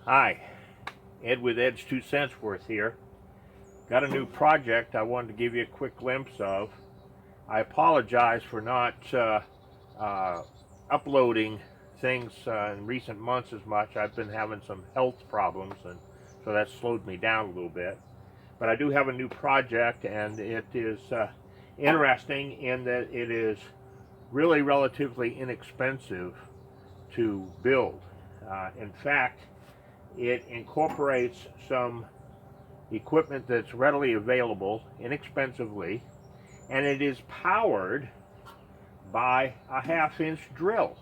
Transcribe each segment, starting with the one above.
Hi, Ed with Ed's 2 cents worth here. Got a new project I wanted to give you a quick glimpse of. I apologize for not uploading things in recent months as much. I've been having some health problems, and so that slowed me down a little bit. But I do have a new project, and it is interesting in that it is really relatively inexpensive to build. In fact, it incorporates some equipment that's readily available inexpensively, and it is powered by a 1/2-inch drill.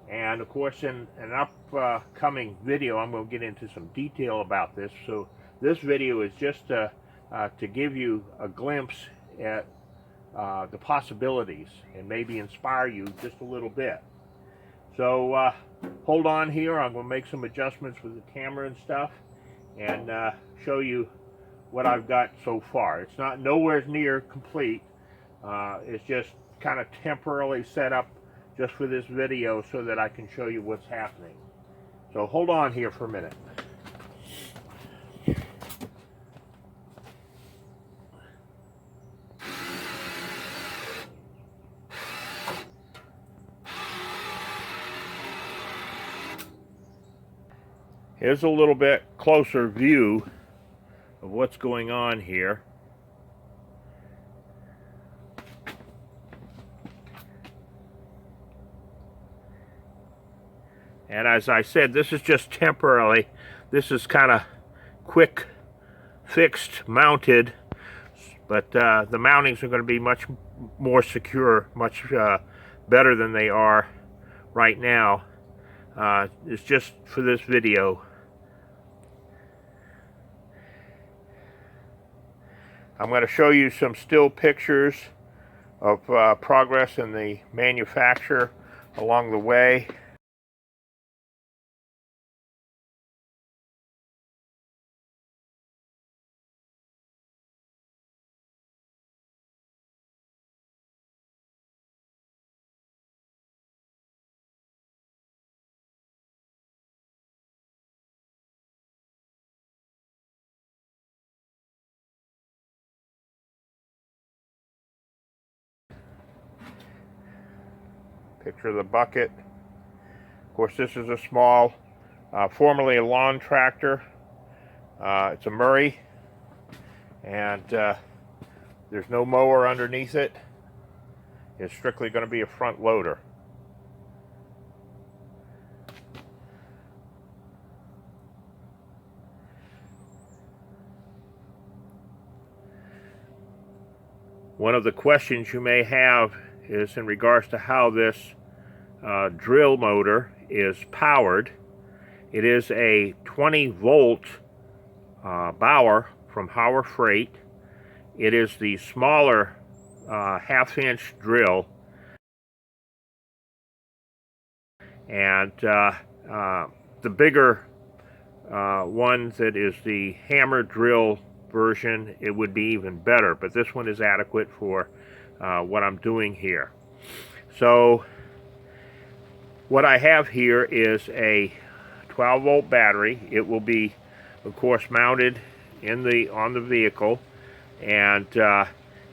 And of course, in an upcoming video, I'm going to get into some detail about this. So this video is just to give you a glimpse at the possibilities and maybe inspire you just a little bit. So hold on here. I'm going to make some adjustments with the camera and stuff and show you what I've got so far. It's not nowhere near complete. It's just kind of temporarily set up just for this video so that I can show you what's happening. So hold on here for a minute. Here's a little bit closer view of what's going on here. And as I said, this is just temporarily. This is kind of quick fixed mounted, but the mountings are going to be much more secure, much better than they are right now. It's just for this video. I'm going to show you some still pictures of progress in the manufacture along the way. Picture the bucket. Of course, this is a small, formerly a lawn tractor. It's a Murray, and there's no mower underneath it. It's strictly going to be a front loader. One of the questions you may have is in regards to how this drill motor is powered. It is a 20-volt Bauer from Hauer Freight. It is the smaller 1/2-inch drill, and the bigger one that is the hammer drill version, it would be even better, but this one is adequate for what I'm doing here. So what I have here is a 12-volt battery. It will be, of course, mounted on the vehicle, and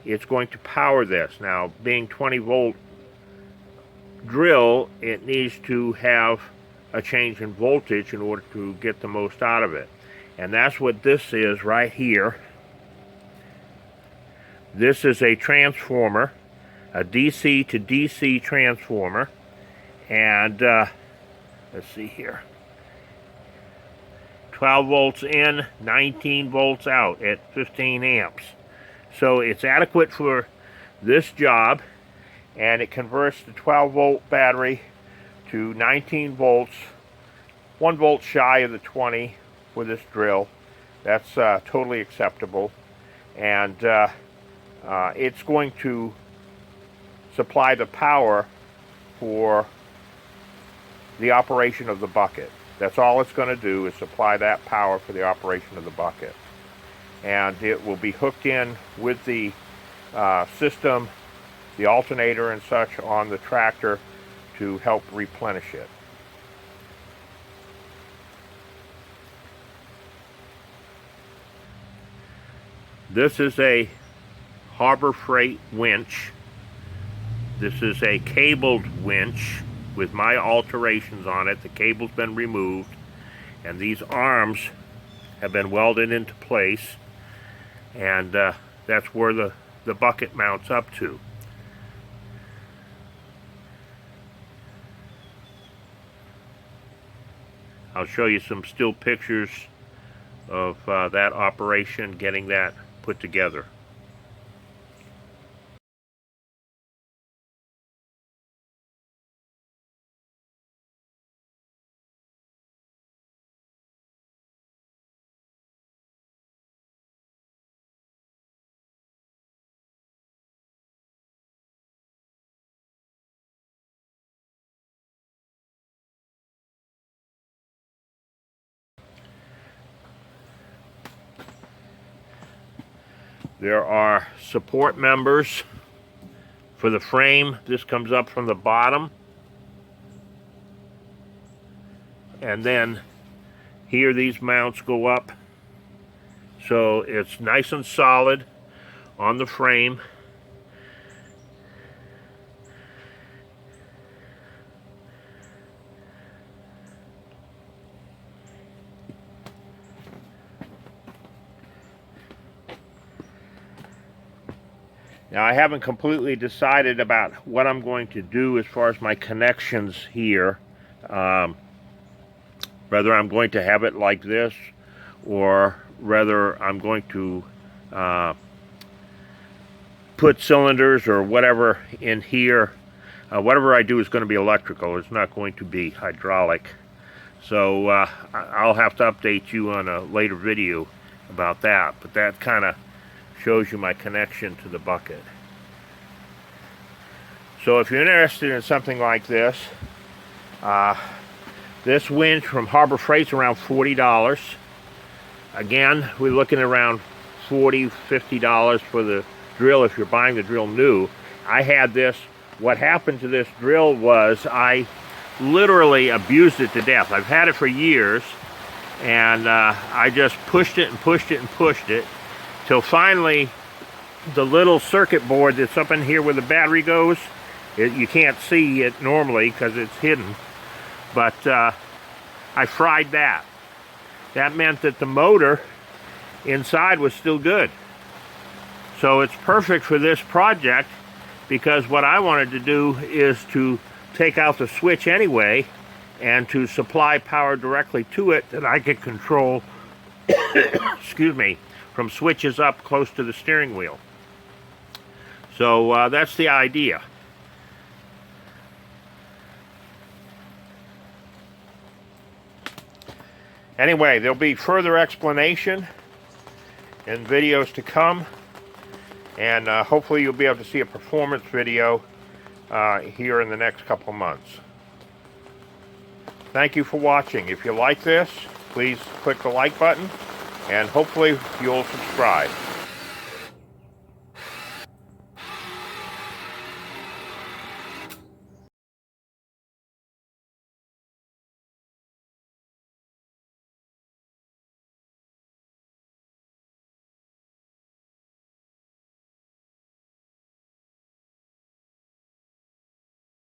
it's going to power this. Now, being 20-volt drill, it needs to have a change in voltage in order to get the most out of it. And that's what this is right here. This is a transformer, a DC to DC transformer. And let's see here. 12 volts in, 19 volts out at 15 amps. So it's adequate for this job, and it converts the 12-volt battery to 19 volts, 1 volt shy of the 20 for this drill. That's totally acceptable. And it's going to supply the power for the operation of the bucket. That's all it's going to do, is supply that power for the operation of the bucket. And it will be hooked in with the system, the alternator and such on the tractor to help replenish it. This is a Harbor Freight winch. This is a cabled winch with my alterations on it. The cable's been removed, and these arms have been welded into place, and that's where the bucket mounts up to. I'll show you some still pictures of that operation, getting that put together. There are support members for the frame. This comes up from the bottom. And then here these mounts go up. So it's nice and solid on the frame. Now, I haven't completely decided about what I'm going to do as far as my connections here. Whether I'm going to have it like this, or whether I'm going to put cylinders or whatever in here. Whatever I do is going to be electrical. It's not going to be hydraulic. So I'll have to update you on a later video about that. But that kind of shows you my connection to the bucket. So if you're interested in something like this, this winch from Harbor Freight's around $40. Again, we're looking at around $40, $50 for the drill if you're buying the drill new. I had this. What happened to this drill was I literally abused it to death. I've had it for years, and I just pushed it and pushed it and pushed it till finally the little circuit board that's up in here where the battery goes, you can't see it normally because it's hidden, but I fried that. That meant that the motor inside was still good. So it's perfect for this project, because what I wanted to do is to take out the switch anyway and to supply power directly to it that I could control excuse me, from switches up close to the steering wheel. So that's the idea. Anyway, there'll be further explanation in videos to come, and hopefully you'll be able to see a performance video here in the next couple months. Thank you for watching. If you like this, please click the like button, and hopefully you'll subscribe.